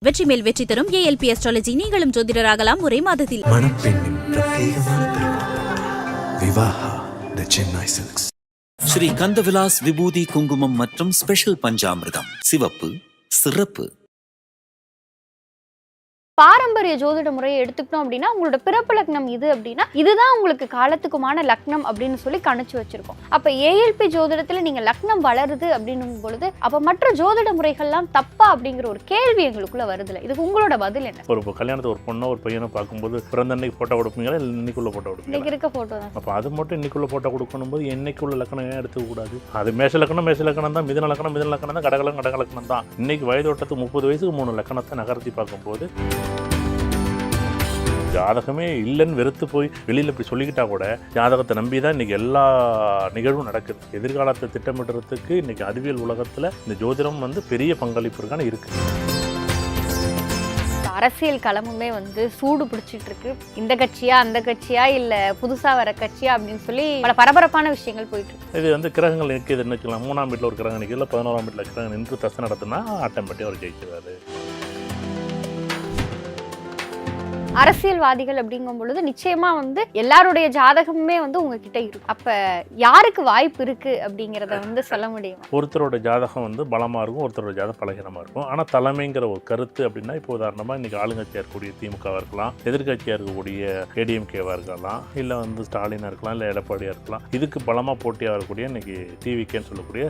வெற்றி மேல் வெற்றி தரும் ஏஎல்பி அஸ்ட்ராலஜி. நீங்களும் ஜோதிடராகலாம் ஒரே மாதத்தில். மணப்பெண்ணின் பிரத்யேகமான திருமணம் விவாஹா தி சென்னை சில்க்ஸ். ஸ்ரீ கந்தவிலாஸ் விபூதி குங்குமம் மற்றும் ஸ்பெஷல் பஞ்சாமிர்தம் சிவப்பு சிறப்பு. பாரம்பரிய ஜோதிட முறையை எடுத்துக்கிட்டோம் அப்படின்னா உங்களோட பிறப்பு லக்னம் இது அப்படின்னா இதுதான் உங்களுக்கு காலத்துக்குமான லக்னம் அப்படின்னு சொல்லி கணிச்சு வச்சிருக்கோம். அப்ப ஏஎல்பி ஜோதிடத்துல நீங்க லக்னம் வளருது அப்படின்னும் பொழுது அப்ப மற்ற ஜோதிட முறைகள்லாம் தப்பா அப்படிங்கிற ஒரு கேள்வி எங்களுக்குள்ள வருதுல. இதுக்கு உங்களோட பதில் என்ன? ஒரு கல்யாணத்தை ஒரு பொண்ணோ ஒரு பையனை பார்க்கும்போது பிறந்த அன்னைக்கு போட்டோ கொடுப்பீங்களா இல்லை இன்னைக்குள்ள போட்டோ கொடுப்பீங்க? இன்னைக்கு இருக்க போட்டோ தான். அப்போ அது மட்டும் இன்னைக்குள்ள போட்டோ கொடுக்கணும் போது என்னைக்குள்ள லக்கணம் ஏன் எடுத்துக்க கூடாது? அது மேஷ லக்கணம் தான், மிதன லக்கணம் தான், கடகலக்கணம் தான். இன்னைக்கு வயதோட்டத்துக்கு 30 வயசுக்கு 3 லக்கணத்தை நகர்த்தி பார்க்கும்போது ஜாதகமே இல்லைன்னு வெறுத்து போய் வெளியில் இப்படி சொல்லிக்கிட்டா கூட ஜாதகத்தை நம்பி தான் இன்றைக்கி எல்லா நிகழ்வும் நடக்குது. எதிர்காலத்தை திட்டமிடுறதுக்கு இன்றைக்கி அறிவியல் உலகத்தில் இந்த ஜோதிடம் பெரிய பங்களிப்பு இருக்கான இருக்குது. அரசியல் களமுமே சூடு பிடிச்சிட்டு இருக்கு. இந்த கட்சியா அந்த கட்சியா இல்லை புதுசாக வர கட்சியா அப்படின்னு சொல்லி பல பரபரப்பான விஷயங்கள் போயிட்டு இருக்கு. இது கிரகங்கள் நிற்கிது நிற்கலாம். 3ஆம் வீட்டில் ஒரு கிரகம் நிற்கல, 11ஆம் வீட்டில் கிரகம் நின்று தசை நடத்துனா ஆட்டோமேட்டிக்காக அவர் ஜெயிக்கிறாரு. அரசியல்வாதிகள் அப்படிங்கும் பொழுது நிச்சயமா எல்லாருடைய ஜாதகமுமே உங்ககிட்ட இருக்கும். அப்ப யாருக்கு வாய்ப்பு இருக்கு அப்படிங்கிறத சொல்ல முடியும். ஒருத்தரோட ஜாதகம் பலமா இருக்கும், ஒருத்தரோட ஜாதகம் பலகீனமா இருக்கும். ஆனா தலைமைங்கிற ஒரு கருத்து அப்படின்னா இப்போ உதாரணமா இன்னைக்கு ஆளுங்கட்சியா இருக்கக்கூடிய திமுகவா இருக்கலாம், எதிர்கட்சியா இருக்கக்கூடிய ஏடிஎம்கேவா இருக்கலாம், இல்ல ஸ்டாலினா இருக்கலாம், இல்ல எடப்பாடியா இருக்கலாம். இதுக்கு பலமா போட்டியா வரக்கூடிய இன்னைக்கு டிவிகேன்னு சொல்லக்கூடிய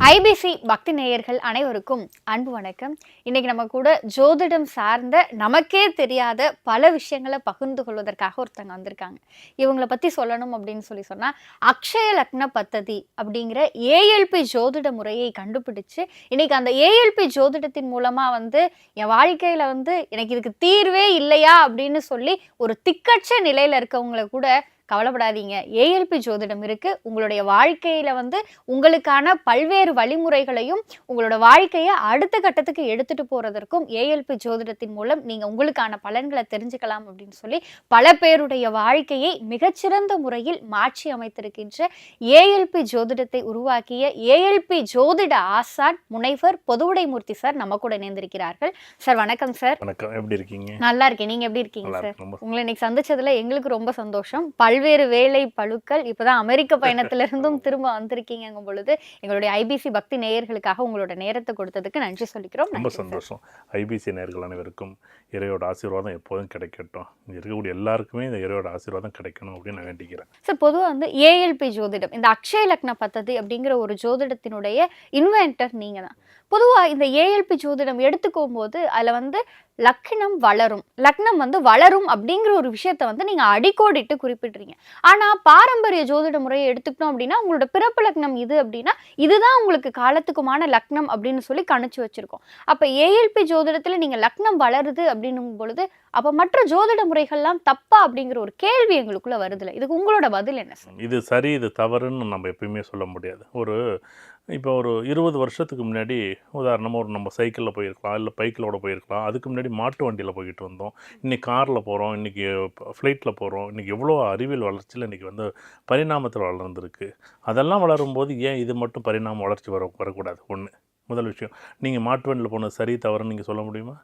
ஐபிசி பக்தி நேயர்கள் அனைவருக்கும் அன்பு வணக்கம். இன்னைக்கு நம்ம கூட ஜோதிடம் சார்ந்த நமக்கே தெரியாத பல விஷயங்களை பகிர்ந்து கொள்வதற்காக ஒருத்தங்க வந்திருக்காங்க. இவங்களை பத்தி சொல்லணும் அப்படின்னு சொன்னா அக்ஷய லக்ன பத்ததி அப்படிங்கிற ஏஎல்பி ஜோதிட முறையை கண்டுபிடிச்சு இன்னைக்கு அந்த ஏஎல்பி ஜோதிடத்தின் மூலமா என் வாழ்க்கையில எனக்கு இதுக்கு தீர்வே இல்லையா அப்படின்னு சொல்லி ஒரு திக்கற்ற நிலையில இருக்கவங்களை கூட கவலைப்படாதீங்க, ஏஎல்பி ஜோதிடம் இருக்கு. உங்களுடைய வாழ்க்கையில உங்களுக்கான பல்வேறு வழிமுறைகளையும் உங்களோட வாழ்க்கையை அடுத்த கட்டத்துக்கு எடுத்துட்டு போறதற்கும் ஏஎல்பி ஜோதிடத்தின் மூலம் நீங்க உங்களுக்கான பலன்களை தெரிஞ்சுக்கலாம் அப்படின்னு சொல்லி பல பேருடைய வாழ்க்கையை மிகச்சிறந்த முறையில் மாற்றி அமைத்திருக்கின்ற ஏஎல்பி ஜோதிடத்தை உருவாக்கிய ஏஎல்பி ஜோதிட ஆசான் முனைவர் பொதுவுடைமூர்த்தி சார் நம்ம கூட இணைந்திருக்கிறார்கள். சார் வணக்கம் சார். வணக்கம், எப்படி இருக்கீங்க? நல்லா இருக்கேன், நீங்க எப்படி இருக்கீங்க சார்? உங்களை இன்னைக்கு சந்திச்சதுல எங்களுக்கு ரொம்ப சந்தோஷம். பல்வேறு வேலை பழுக்கள், இப்பதான் அமெரிக்க பயணத்திலிருந்தும் திரும்ப வந்திருக்கீங்கும் பொழுது எங்களுடைய ஐபிசி பக்தி நேயர்களுக்காக உங்களோட நேரத்தை கொடுத்ததுக்கு நன்றி சொல்லிக்கிறோம். ரொம்ப சந்தோஷம். ஐபிசி நேயர்கள் அனைவருக்கும் இறையோட ஆசீர்வாதம் எப்போதும் கிடைக்கட்டும். இங்க இருக்கக்கூடிய எல்லாருக்குமே இந்த இறையோட ஆசீர்வாதம் கிடைக்கணும் அப்படின்னு நான் வேண்டிக்கிறேன். சார், பொதுவாக ஏஎல்பி ஜோதிடம், இந்த அக்ஷய லக்ன பத்ததி அப்படிங்கிற ஒரு ஜோதிடத்தினுடைய இன்வென்டர் நீங்க தான். பொதுவாக இந்த ஏஎல்பி ஜோதிடம் எடுத்துக்கும் போது அதில் லக்னம் வளரும், லக்னம் வளரும் அப்படிங்கிற ஒரு விஷயத்த நீங்க அடிக்கோடிட்டு குறிப்பிடுறீங்க. ஆனா பாரம்பரிய ஜோதிட முறையை எடுத்துக்கிட்டோம் அப்படின்னா உங்களோட பிறப்பு லக்னம் இது அப்படின்னா இதுதான் உங்களுக்கு காலத்துக்குமான லக்னம் அப்படின்னு சொல்லி கணிச்சு வச்சிருக்கோம். அப்ப ஏஎல்பி ஜோதிடத்துல நீங்க லக்னம் வளருது அப்படின்னும் பொழுது அப்ப மற்ற ஜோதிட முறைகள்லாம் தப்பா அப்படிங்கிற ஒரு கேள்வி எங்களுக்குள்ள வருதுல. இதுக்கு உங்களோட பதில் என்ன சார்? இது சரி இது தவறுன்னு நம்ம எப்பயுமே சொல்ல முடியாது. இப்போ ஒரு 20 வருஷத்துக்கு முன்னாடி உதாரணமாக நம்ம சைக்கிளில் போயிருக்கலாம், இல்லை பைக்கிலோட போயிருக்கலாம். அதுக்கு முன்னாடி மாட்டு வண்டியில் போய்கிட்டு வந்தோம். இன்றைக்கி காரில் போகிறோம், இன்றைக்கி ஃப்ளைட்டில் போகிறோம். இன்றைக்கி எவ்வளோ அறிவியல் வளர்ச்சியில் இன்றைக்கி பரிணாமத்தில் வளர்ந்துருக்கு. அதெல்லாம் வளரும்போது ஏன் இது மட்டும் பரிணாம வளர்ச்சி வரக்கூடாது? முதல் விஷயம், நீங்கள் மாட்டு வண்டியில் போனது சரி தவறுன்னு நீங்கள் சொல்ல முடியுமா?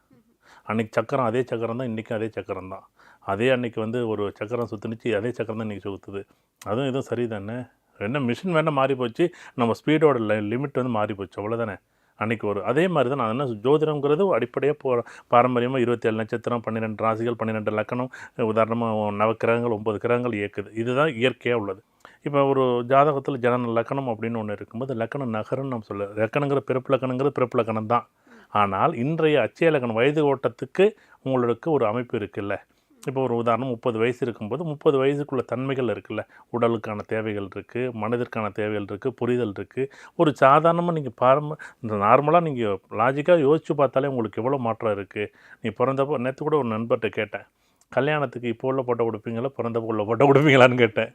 அன்றைக்கி சக்கரம் அதே சக்கரம் தான், இன்றைக்கும் அதே சக்கரம் தான். அதே அன்றைக்கி ஒரு சக்கரம் சுற்றுனுச்சு, அதே சக்கரம் தான் இன்றைக்கி சுற்றுது. அதுவும் இதுவும் சரி தானே? என்ன மிஷின் வேணால் மாறி போச்சு, நம்ம ஸ்பீடோட லிமிட் மாறி போச்சு, அவ்வளோதானே? அன்றைக்கி அதே மாதிரி தான் நான் என்ன ஜோதிடங்கிறது அடிப்படையாக பாரம்பரியமாக 27 நட்சத்திரம், 12 ராசிகள், 12 லக்கணம், உதாரணமாக நவக்கிரகங்கள், 9 கிரகங்கள் இயக்குது. இதுதான் இயற்கையாக உள்ளது. இப்போ ஒரு ஜாதகத்தில் ஜனன லக்கணம் அப்படின்னு ஒன்று இருக்கும்போது லக்கணம் நகரன்னு நம்ம சொல்ல, லக்கணங்கிற பிறப்பு லக்கணம் தான். ஆனால் இன்றைய அச்சய லக்கணம் வயது ஓட்டத்துக்கு உங்களுக்கு ஒரு அமைப்பு இருக்குல்ல. இப்போ ஒரு உதாரணம் 30 வயசு இருக்கும்போது 30 வயசுக்குள்ள தன்மைகள் இருக்குல்ல, உடலுக்கான தேவைகள் இருக்குது, மனதிற்கான தேவைகள் இருக்குது, புரிதல் இருக்குது. ஒரு சாதாரணமாக நீங்கள் நார்மலாக நீங்கள் லாஜிக்காக யோசித்து பார்த்தாலே உங்களுக்கு எவ்வளோ மாற்றம் இருக்குது. நீ பிறந்தப்போ நேற்று கூட ஒரு நண்பர்கிட்ட கேட்டேன், கல்யாணத்துக்கு இப்போ உள்ள போட்டோ கொடுப்பீங்களா, பிறந்தப்போ உள்ள போட்டோ கொடுப்பீங்களான்னு கேட்டேன்.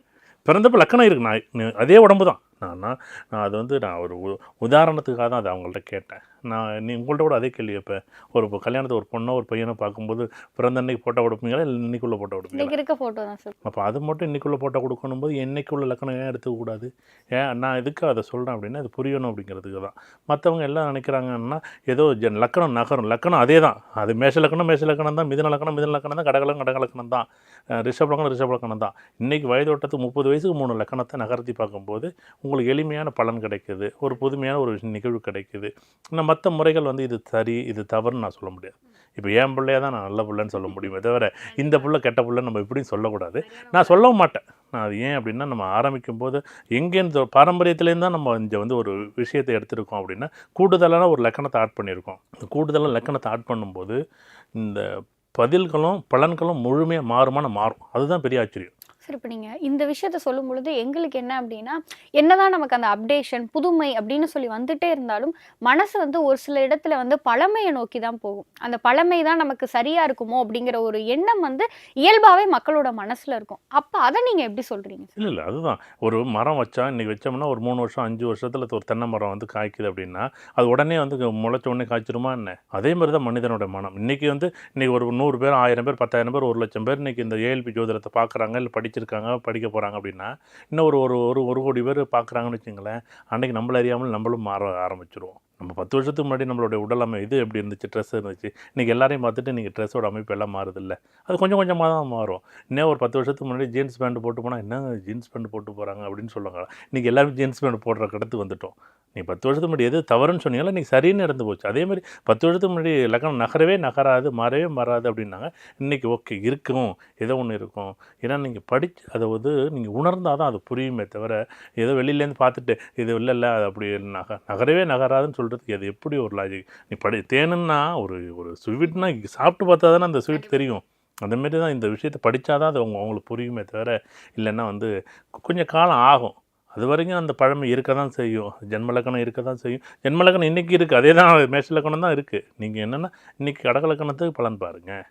பிறந்தப்போ லக்கணம் இருக்கு, நான் அதே உடம்பு தான், நான் அது வந்து நான் ஒரு உதாரணத்துக்காக தான் அதை அவங்கள்ட்ட கேட்டேன். நீ உங்கள்கிட்ட கூட அதே கேள்வி இப்போ ஒரு கல்யாணத்தை ஒரு பொண்ணோ ஒரு பையனோ பார்க்கும்போது பிறந்த அன்னைக்கு ஃபோட்டோ கொடுப்பீங்களா இல்லை இன்னைக்குள்ள ஃபோட்டோ கொடுப்பீங்களா? இன்னைக்கு இருக்க ஃபோட்டோ தான் சார். அப்போ அது மட்டும் இன்னைக்குள்ள ஃபோட்டோ கொடுக்கணும் போது என்னைக்குள்ள லக்கணம் ஏன் எடுத்துக்கக்கூடாது? நான் எதுக்கு அதை சொல்கிறேன் அப்படின்னா அது புரியணும் அப்படிங்கிறதுக்கு தான். மற்றவங்க எல்லாம் நினைக்கிறாங்கன்னா ஏதோ லக்கணம் நகரும், லக்கணம் அதே தான், அது மேஷ லக்கணம் தான், மிதுன லக்கணம் தான், கடகலக்கணம் தான், ரிஷப லக்கணம் தான். இன்றைக்கி வயதோட்டத்துக்கு 30 வயசுக்கு 3 லக்கணத்தை நகர்த்தி பார்க்கும்போது உங்களுக்கு எளிமையான பலன் கிடைக்குது, ஒரு புதுமையான ஒரு நிகழ்வு கிடைக்குது. ஆனால் மற்ற முறைகள் வந்து இது சரி இது தவறுன்னு நான் சொல்ல முடியாது. இப்போ என் பிள்ளையாக தான் நான் நல்ல பிள்ளைன்னு சொல்ல முடியுமே தவிர இந்த பிள்ளை கெட்ட பிள்ளைன்னு நம்ம எப்படியும் சொல்லக்கூடாது. நான் சொல்லவும் மாட்டேன். நான் அது ஏன் அப்படின்னா நம்ம ஆரம்பிக்கும் போது எங்கேருந்து பாரம்பரியத்துலேருந்து தான் நம்ம இங்கே வந்து ஒரு விஷயத்தை எடுத்துருக்கோம் அப்படின்னா கூடுதலான ஒரு லக்கணத்தை ஆட் பண்ணியிருக்கோம். இந்த கூடுதலான லக்கணத்தை ஆட் பண்ணும்போது இந்த பதில்களும் பலன்களும் முழுமையாக மாறும். அதுதான் பெரிய ஆச்சரியம். சரி, இப்போ நீங்கள் இந்த விஷயத்த சொல்லும் பொழுது எங்களுக்கு என்ன அப்படின்னா, என்னதான் நமக்கு அந்த அப்டேஷன் புதுமை அப்படின்னு சொல்லி வந்துட்டே இருந்தாலும் மனசு வந்து ஒரு சில இடத்துல வந்து பழமையை நோக்கி தான் போகும். அந்த பழமை தான் நமக்கு சரியா இருக்குமோ அப்படிங்கிற ஒரு எண்ணம் வந்து இயல்பாகவே மக்களோட மனசுல இருக்கும். அப்போ அதை நீங்கள் எப்படி சொல்றீங்க? இல்லை அதுதான். ஒரு மரம் வச்சா இன்றைக்கி வச்சோம்னா ஒரு 3 வருஷம் 5 வருஷத்தில் ஒரு தென்னை மரம் வந்து காய்க்குது அப்படின்னா அது உடனே வந்து முளைச்ச உடனே காய்ச்சிருமா என்ன? அதே மாதிரி தான் மனிதனோட மனம். இன்றைக்கி ஒரு 100 பேர் 1000 பேர் 10,000 பேர் 1,00,000 பேர் இன்றைக்கி இந்த ஏஎல்பி ஜோதிடத்தை பார்க்குறாங்க இல்லை படிக்க போகிறாங்க அப்படின்னா இன்னும் ஒரு கோடி பேர் பார்க்குறாங்கன்னு வச்சுங்களேன். அன்றைக்கி நம்மள அறியாமல் நம்மளும் மாற ஆரம்பிச்சிருவோம். நம்ம 10 வருஷத்துக்கு முன்னாடி நம்மளுடைய உடல் இது எப்படி இருந்துச்சு, ட்ரெஸ் இருந்துச்சு, இன்றைக்கி எல்லாரையும் பார்த்துட்டு இன்றைக்கி ட்ரெஸ்ஸோட அமைப்பு எல்லாம் மாறுதில்ல. அது கொஞ்சம் கொஞ்சமாக தான் மாறும். இன்னும் ஒரு 10 வருஷத்துக்கு முன்னாடி ஜீன்ஸ் பேண்ட் போட்டு போனால் என்ன ஜீன்ஸ் பேண்ட் போட்டு போகிறாங்க அப்படின்னு சொல்லுவாங்க. இன்றைக்கி எல்லாரும் ஜீன்ஸ் பேண்ட் போடுற கடத்து வந்துட்டோம். நீ 10 வருஷத்துக்கு முன்னாடி எது தவறுன்னு சொன்னீங்களா இன்றைக்கி சரின்னு இறந்து போச்சு. அதேமாதிரி 10 வருஷத்துக்கு முன்னாடி லக்கணம் நகராது மாறாது அப்படின்னாங்க. இன்றைக்கி ஓகே இருக்கும், ஏதோ ஒன்று இருக்கும். ஏன்னா நீங்கள் படித்து அதை வந்து நீங்கள் உணர்ந்தால் தான் அது புரியுமே தவிர ஏதோ வெளியிலேருந்து பார்த்துட்டு இது இல்லை அது அப்படி நகராதுன்னு சொல்கிறதுக்கு அது எப்படி ஒரு லாஜிக்? நீ தேனுன்னா ஒரு ஸ்வீட்னா சாப்பிட்டு பார்த்தா தானே அந்த ஸ்வீட் தெரியும். அந்தமாரி தான் இந்த விஷயத்தை படித்தா தான் அது அவங்களுக்கு புரியுமே தவிர இல்லைன்னா வந்து கொஞ்சம் காலம் ஆகும். அது வரைக்கும் அந்த பழமை இருக்க தான் செய்யும். ஜென்மலக்கணம் இருக்க தான் செய்யும். ஜென்மலக்கணம் இன்றைக்கி இருக்குது, அதே தான் மேஷலக்கணம் தான் இருக்குது. நீங்கள் என்னென்னா இன்றைக்கி கடகலக்கணத்துக்கு பலன் பாருங்கள்.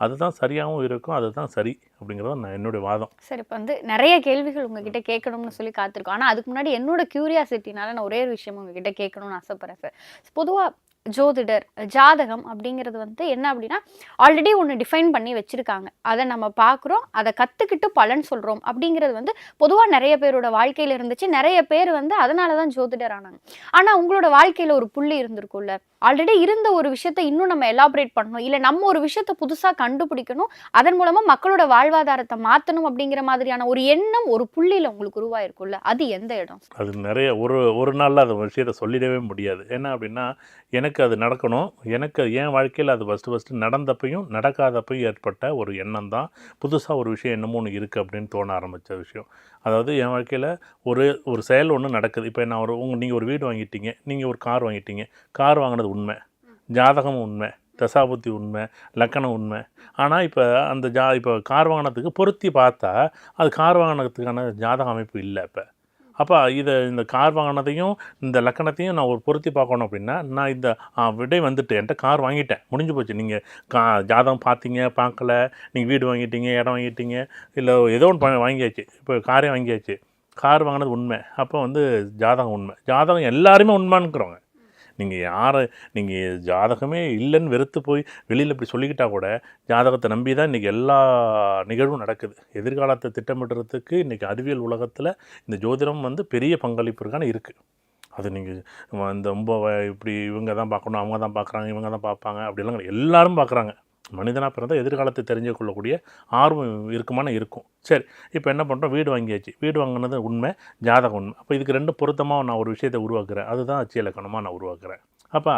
அதுதான் சரியாகவும் இருக்கும், அதுதான் சரி அப்படிங்கிறது நான் என்னுடைய வாதம். சரி, இப்போ வந்து நிறைய கேள்விகள் உங்ககிட்ட கேட்கணும்னு சொல்லி காத்திருக்கோம். ஆனால் அதுக்கு முன்னாடி என்னோட கியூரியாசிட்டினால நான் ஒரே ஒரு விஷயம் உங்ககிட்ட கேட்கணும்னு ஆசைப்பட்றேன் சார். பொதுவாக ஜோதிடர் ஜாதகம் அப்படிங்கிறது வந்து என்ன அப்படின்னா ஆல்ரெடி ஒன்று டிஃபைன் பண்ணி வச்சுருக்காங்க, அதை நம்ம பார்க்குறோம், அதை கற்றுக்கிட்டு பலன் சொல்கிறோம் அப்படிங்கிறது வந்து பொதுவாக நிறைய பேரோட வாழ்க்கையில் இருந்துச்சு. நிறைய பேர் வந்து அதனால தான் ஜோதிடர் ஆனாங்க. ஆனால் உங்களோட வாழ்க்கையில் ஒரு புள்ளி இருந்திருக்கும்ல, ஆல்ரெடி இருந்த ஒரு விஷயத்தை இன்னும் நம்ம எலாபரேட் பண்ணணும், இல்லை நம்ம ஒரு விஷயத்தை புதுசாக கண்டுபிடிக்கணும், அதன் மூலமாக மக்களோட வாழ்வாதாரத்தை மாற்றணும் அப்படிங்கிற மாதிரியான ஒரு எண்ணம் ஒரு புள்ளியில் உங்களுக்கு உருவாயிருக்கும்ல, அது எந்த இடம்? அது நிறைய ஒரு நாளில் அந்த விஷயத்தை சொல்லிடவே முடியாது. என்ன அப்படின்னா எனக்கு அது நடக்கணும், எனக்கு என் வாழ்க்கையில் அது ஃபஸ்ட்டு நடந்தப்பையும் நடக்காதப்பையும் ஏற்பட்ட ஒரு எண்ணம் தான் புதுசாக ஒரு விஷயம் என்னமோ ஒன்று இருக்குது அப்படின்னு தோண ஆரம்பித்த விஷயம். அதாவது என் வாழ்க்கையில் ஒரு செயல் ஒன்று நடக்குது. இப்போ நான் நீங்கள் ஒரு வீடு வாங்கிட்டீங்க, நீங்கள் ஒரு கார் வாங்கிட்டீங்க. கார் வாங்கினது உண்மை, ஜாதகம் உண்மை, தசாபுத்தி உண்மை, லக்கணம் உண்மை. ஆனால் இப்போ கார் வாங்கினதுக்கு பொருத்தி பார்த்தா அது கார் வாங்கினதுக்கான ஜாதக அமைப்பு இல்லை. அப்போ இந்த கார் வாங்கினதையும் இந்த லக்கணத்தையும் நான் ஒரு பொருத்தி பார்க்கணும் அப்படின்னா நான் இந்த விடை வந்துட்டு என்கிட்ட கார் வாங்கிட்டேன், முடிஞ்சு போச்சு. நீங்கள் ஜாதகம் பார்த்தீங்க பார்க்கல, நீங்கள் வீடு வாங்கிட்டீங்க, இடம் வாங்கிட்டீங்க, இல்லை ஏதோ ஒன்று வாங்கியாச்சு, இப்போ காரே வாங்கியாச்சு. கார் வாங்கினது உண்மை, அப்போ வந்து ஜாதகம் உண்மை. ஜாதகம் எல்லாருமே உண்மைன்னுக்குறோங்க. நீங்கள் ஜாதகமே இல்லைன்னு வெறுத்து போய் வெளியில் இப்படி சொல்லிக்கிட்டா கூட ஜாதகத்தை நம்பி தான் இன்றைக்கி எல்லா நிகழ்வும் நடக்குது. எதிர்காலத்தை திட்டமிடுறதுக்கு இன்றைக்கி அறிவியல் உலகத்தில் இந்த ஜோதிடம் வந்து பெரிய பங்களிப்பு இருக்குது. அது நீங்கள் இந்த ரொம்ப இப்படி இவங்க தான் பார்க்கணும், அவங்க தான் பார்க்குறாங்க, இவங்க தான் பார்ப்பாங்க அப்படிலாம் எல்லாரும் பார்க்குறாங்க. மனிதனாக பிறந்தால் எதிர்காலத்தை தெரிஞ்சு கொள்ளக்கூடிய ஆர்வம் இருக்கும். சரி, இப்போ என்ன பண்ணுறோம், வீடு வாங்கியாச்சு. வீடு வாங்கினது உண்மை, ஜாதகம் உண்மை. அப்போ இதுக்கு ரெண்டு பொருத்தமாக நான் ஒரு விஷயத்தை உருவாக்குறேன், அதுதான் அச்சு இலக்கணமாக நான் உருவாக்குறேன். அப்போ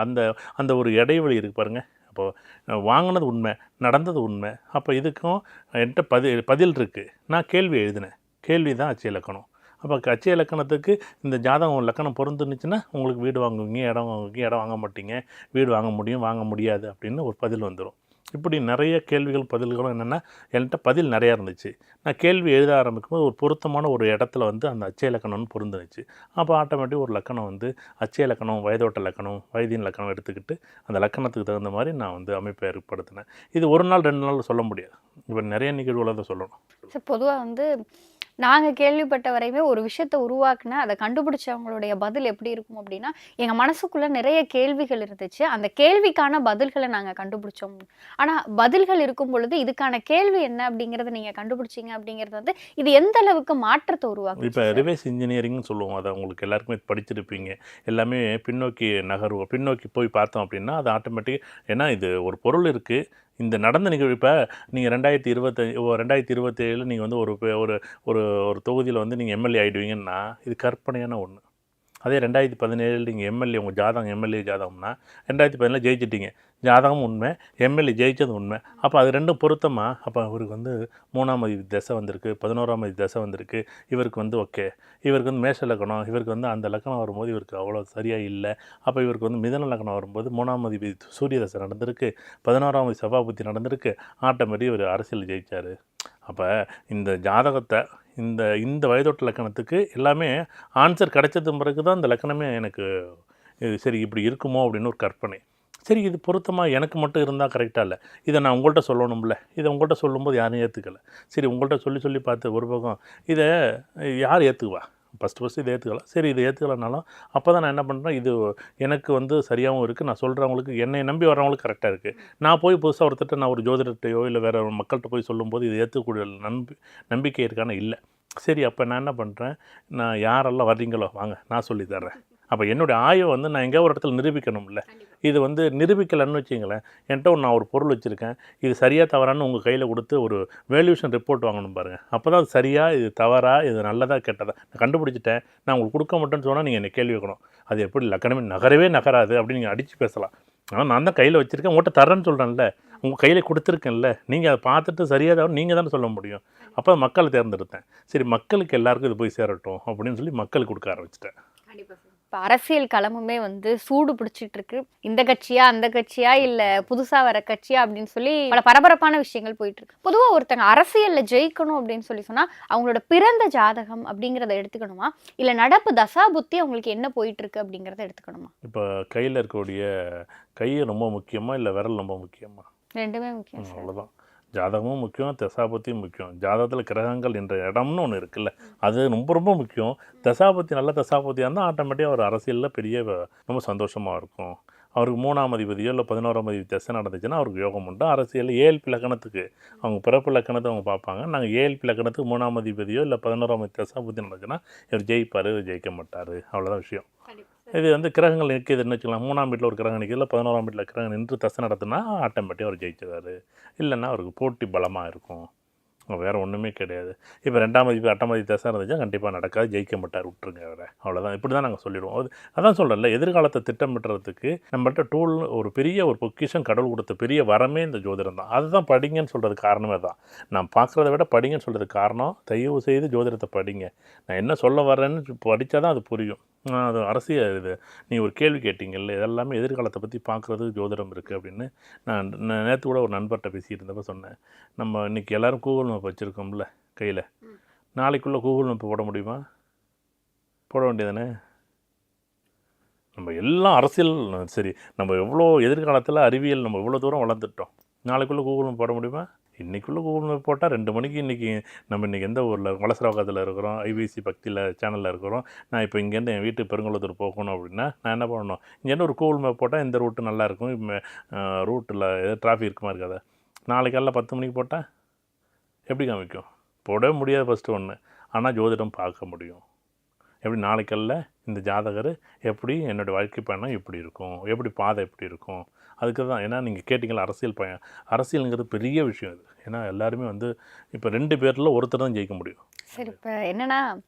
அந்த ஒரு இடைவெளி இருக்குது பாருங்கள். அப்போது வாங்கினது உண்மை, நடந்தது உண்மை. அப்போ இதுக்கும் என்கிட்ட பதில் இருக்குது. நான் கேள்வி எழுதினேன், கேள்வி தான் அச்சு இலக்கணம். அப்போ அச்சு இலக்கணத்துக்கு இந்த ஜாதகம் லக்கணம் பொருந்துனுச்சுன்னா உங்களுக்கு வீடு வாங்குவீங்க, இடம் வாங்குவீங்க, இடம் வாங்க மாட்டீங்க, வீடு வாங்க முடியும், வாங்க முடியாது அப்படின்னு ஒரு பதில் வந்துடும். இப்படி நிறைய கேள்விகள் பதில்களும் என்னென்னா என்கிட்ட பதில் நிறையா இருந்துச்சு. நான் கேள்வி எழுத ஆரம்பிக்கும்போது ஒரு பொருத்தமான ஒரு இடத்துல வந்து அந்த அச்சய இலக்கணம்னு பொருந்துச்சு. அப்போ ஆட்டோமேட்டிக் ஒரு லக்கணம் வந்து அச்சய இலக்கணம், வயதோட்ட லக்கணம், வயதின் லக்கணம் எடுத்துக்கிட்டு அந்த லக்கணத்துக்கு தகுந்த மாதிரி நான் வந்து அமைப்பை ஏற்படுத்தினேன். இது ஒரு நாள் 2 நாள் சொல்ல முடியாது, இப்போ நிறைய நிகழ்வுகளை தான் சொல்லணும். சார், பொதுவாக வந்து நாங்கள் கேள்விப்பட்ட வரையுமே ஒரு விஷயத்தை உருவாக்குன அதை கண்டுபிடிச்சவங்களுடைய பதில் எப்படி இருக்கும் அப்படின்னா, எங்கள் மனசுக்குள்ள நிறைய கேள்விகள் இருந்துச்சு, அந்த கேள்விக்கான பதில்களை நாங்கள் கண்டுபிடிச்சோம். ஆனால் பதில்கள் இருக்கும் பொழுது இதுக்கான கேள்வி என்ன அப்படிங்கிறத நீங்கள் கண்டுபிடிச்சிங்க அப்படிங்கிறது வந்து இது எந்த அளவுக்கு மாற்றத்தை உருவாக்கும்? இப்போ ரிவர்ஸ் இன்ஜினியரிங்னு சொல்லுவோம். அதை உங்களுக்கு எல்லாருக்குமே படிச்சிருப்பீங்க. எல்லாமே பின்னோக்கி நகர்வோம். பின்னோக்கி போய் பார்த்தோம் அப்படின்னா அது ஆட்டோமேட்டிக். ஏன்னா இது ஒரு பொருள் இருக்குது. இந்த நடந்த நிகழ்வு இப்போ நீங்கள் 2027 நீங்கள் வந்து ஒரு ஒரு ஒரு ஒரு தொகுதியில் வந்து நீங்கள் எம்எல்ஏ ஆகிடுவீங்கன்னா இது கற்பனையான ஒன்று. அதே 2017 நீங்கள் எம்எல்ஏ உங்கள் ஜாதகம் எம்எல்ஏ ஜாதகம்னா 2017 ஜெயிச்சிட்டிங்க. ஜாதகம் உண்மை, எம்எல்ஏ ஜெயித்தது உண்மை. அப்போ அது ரெண்டும் பொருத்தமா? அப்போ அவருக்கு வந்து 3ஆம் அதிபதி தசை வந்திருக்கு, 11ஆம் அதிபதி தசை வந்திருக்கு. இவருக்கு வந்து ஓகே, இவருக்கு வந்து மேஷ லக்னம், இவருக்கு வந்து அந்த லக்னம் வரும்போது இவருக்கு அவ்வளோ சரியாக இல்லை. அப்போ இவருக்கு வந்து மிதன லக்னம் வரும்போது 3ஆம் அதிபதி சூரிய தசை நடந்திருக்கு, 11ஆம் அதிபதி செவ்வாய் புத்தி நடந்திருக்கு. ஆட்டோமேட்டிக் இவர் அரசியல் ஜெயித்தார். அப்போ இந்த ஜாதகத்தை இந்த இந்த வயதொட்டு லக்கணத்துக்கு எல்லாமே ஆன்சர் கிடைச்சது பிறகு தான் இந்த லக்கணமே எனக்கு இது சரி இப்படி இருக்குமோ அப்படின்னு ஒரு கற்பனை. சரி இது பொருத்தமாக எனக்கு மட்டும் இருந்தால் கரெக்டாக இல்லை, இதை நான் உங்கள்கிட்ட சொல்லணும்ல. இதை உங்கள்கிட்ட சொல்லும்போது யாரும் ஏற்றுக்கலை. சரி உங்கள்கிட்ட சொல்லி பார்த்து ஒரு பக்கம் இதை யார் ஏற்றுக்குவா? ஃபஸ்ட்டு இதை ஏற்றுக்கலாம். சரி இதை ஏற்றுக்கலனாலும் அப்போ தான் நான் என்ன பண்ணுறேன், இது எனக்கு வந்து சரியாகவும் இருக்குது. நான் சொல்கிறவங்களுக்கு என்னை நம்பி வர்றவங்களுக்கு கரெக்டாக இருக்குது. நான் போய் புதுசாக ஒருத்தட்ட நான் ஒரு ஜோதிடத்தையோ இல்லை வேறு மக்கள்கிட்ட போய் சொல்லும்போது இது ஏற்றுக்கூடிய நம்பிக்கை இருக்கான இல்லை. சரி அப்போ நான் என்ன பண்ணுறேன், நான் யாரெல்லாம் வர்றீங்களோ வாங்க நான் சொல்லி தர்றேன். அப்போ என்னுடைய ஆய்வை வந்து நான் எங்கேயோ ஒரு இடத்துல நிரூபிக்கணும்ல. இது வந்து நிரூபிக்கலைன்னு வச்சிங்களேன், என்கிட்ட நான் ஒரு பொருள் வச்சுருக்கேன், இது சரியாக தவறான்னு உங்கள் கையில் கொடுத்து ஒரு வேல்யூஷன் ரிப்போர்ட் வாங்கணும் பாருங்கள். அப்போ தான் அது சரியாக, இது தவறா, இது நல்லதா கெட்டதா நான் கண்டுபிடிச்சிட்டேன், நான் உங்களுக்கு கொடுக்க மாட்டேன்னு சொன்னால் நீங்கள் என்னை கேள்வி வைக்கணும். அது எப்படி லக்கணமே நகரவே நகராது அப்படின்னு நீங்கள் அடித்து பேசலாம். ஆனால் நான் தான் கையில் வச்சுருக்கேன், உங்கள்கிட்ட தரேன்னு சொல்கிறேன்ல, உங்கள் கையில் கொடுத்துருக்கேன்ல, நீங்கள் அதை பார்த்துட்டு சரியாக தான் நீங்கள் தானே சொல்ல முடியும். அப்போ மக்களை தேர்ந்தெடுத்தேன். சரி மக்களுக்கு எல்லாருக்கும் இது போய் சேரட்டும் அப்படின்னு சொல்லி மக்களுக்கு கொடுக்க ஆரம்பிச்சிட்டேன். இப்போ அரசியல் களமுமே வந்து சூடு பிடிச்சிட்டு இருக்கு. இந்த கட்சியா அந்த கட்சியா இல்லை புதுசாக வர கட்சியா அப்படின்னு சொல்லி பல பரபரப்பான விஷயங்கள் போயிட்டு இருக்கு. பொதுவாக ஒருத்தங்க அரசியலில் ஜெயிக்கணும் அப்படின்னு சொன்னால் அவங்களோட பிறந்த ஜாதகம் அப்படிங்கிறத எடுத்துக்கணுமா, இல்லை நடப்பு தசா புத்தி அவங்களுக்கு என்ன போயிட்டு இருக்கு அப்படிங்கிறத எடுத்துக்கணுமா? இப்போ கையில் இருக்கக்கூடிய கையை ரொம்ப முக்கியமா இல்லை விரல் ரொம்ப முக்கியமா? ரெண்டுமே முக்கியம். அவ்வளோதான். ஜாதகமும் முக்கியம், தசாபத்தியும் முக்கியம். ஜாதகத்தில் கிரகங்கள் என்ற இடம்னு ஒன்று இருக்குல்ல, அது ரொம்ப ரொம்ப முக்கியம். தசாபத்தி நல்ல தசாபத்தியாக இருந்தால் ஆட்டோமேட்டிக்காக ஒரு அரசியலில் பெரிய ரொம்ப சந்தோஷமாக இருக்கும். அவருக்கு 3ஆம் அதிபதியோ இல்லை 11ஆம் அதிபதி தசை நடந்துச்சுன்னா அவருக்கு யோகம் உண்டு. அரசியல் ஏஎல்பி லக்கணத்துக்கு அவங்க பிறப்பு லக்கணத்தை அவங்க பார்ப்பாங்க. நாங்கள் ஏஎல்பி லக்கணத்துக்கு 3ஆம் அதிபதியோ இல்லை 11ஆம் அதிபதி தசாபத்தி நடந்துச்சுன்னா இவர் ஜெயிப்பார், இவர் ஜெயிக்க மாட்டார். அவ்வளோதான் விஷயம். இது வந்து கிரகங்கள் நிற்கிதுன்னு வச்சுக்கலாம். 3ஆம் வீட்டில் ஒரு கிரகம் நிற்கிது, இல்லை 11ஆம் வீட்டில் கிரகம் நின்று தசை நடத்துனா ஆட்டோமேட்டிக்காக அவர் ஜெயிச்சிடாரு. இல்லைன்னா அவருக்கு போட்டி பலமாக இருக்கும். வேறு ஒன்றுமே கிடையாது. இப்போ 2ஆம் அதிபதி 8ஆம் அதிபதி தசை இருந்துச்சா கண்டிப்பாக நடக்காது, ஜெயிக்க மாட்டார், விட்டுருங்க அவரை. அவ்வளோதான். இப்படி தான் நாங்கள் சொல்லிடுவோம். அதான் சொல்கிறேன்ல, எதிர்காலத்தை திட்டமிட்டுறதுக்கு நம்மள்ட்ட டூல் ஒரு பெரிய ஒரு பொக்கிஷன் கடவுள் கொடுத்த பெரிய வரமே இந்த ஜோதிடம் தான். அதுதான் படிங்கன்னு சொல்கிறதுக்கு காரணமே தான். நான் பார்க்குறத விட படிங்கன்னு சொல்கிறதுக்கு காரணம், தயவு செய்து ஜோதிடத்தை படிங்க. நான் என்ன சொல்ல வரேன்னு படித்தா தான் அது புரியும். அது அரசியல் இது. நீ ஒரு கேள்வி கேட்டிங்கல்ல, இதெல்லாமே எதிர்காலத்தை பற்றி பார்க்குறது ஜோதிடம் இருக்குது அப்படின்னு. நான் நேற்று கூட ஒரு நண்பர்கிட்ட பேசிகிட்டு இருந்தப்போ சொன்னேன், நம்ம இன்றைக்கி எல்லோரும் கூகுள் மேப் வச்சுருக்கோம்ல கையில், நாளைக்குள்ளே கூகுள் மேப் போட முடியுமா? போட வேண்டியதானே? நம்ம எல்லாம் அரசியல் சரி, நம்ம எவ்வளோ எதிர்காலத்தில் அறிவியல் நம்ம எவ்வளோ தூரம் வளர்ந்துட்டோம். நாளைக்குள்ளே கூகுள் மேப் போட முடியுமா? இன்றைக்குள்ளே கூகுள் மேப் போட்டால் 2 மணிக்கு இன்றைக்கி நம்ம இன்றைக்கி எந்த ஊரில் வலசரவாக்கத்தில் இருக்கிறோம், ஐபிசி பக்தியில் சேனலில் இருக்கிறோம். நான் இப்போ இங்கேருந்து என் வீட்டு பெருங்குளத்தூர் போகணும் அப்படின்னா நான் என்ன பண்ணணும், இங்கேருந்து ஒரு கூகுள் மேப் போட்டால் இந்த ரூட்டு நல்லாயிருக்கும், ரூட்டில் எதாவது டிராஃபிக் இருக்குமா இருக்காது. நாளைக்கு காலைல 10 மணிக்கு போட்டால் எப்படி காமிக்கும்? போடவே முடியாது ஃபஸ்ட்டு ஒன்று. ஆனால் ஜோதிடம் பார்க்க முடியும். எப்படி நாளைக்கல்ல இந்த ஜாதகர் எப்படி என்னோடய வாழ்க்கை பயணம் எப்படி இருக்கும், எப்படி பாதை எப்படி இருக்கும், அதுக்கு தான். ஏன்னா நீங்கள் கேட்டிங்களா அரசியல் அரசியலுங்கிறது பெரிய விஷயம் இது. ஏன்னா எல்லாருமே வந்து இப்போ 2 பேரில் ஒருத்தர் தான் ஜெயிக்க முடியும். சரி, இப்போ என்னன்னா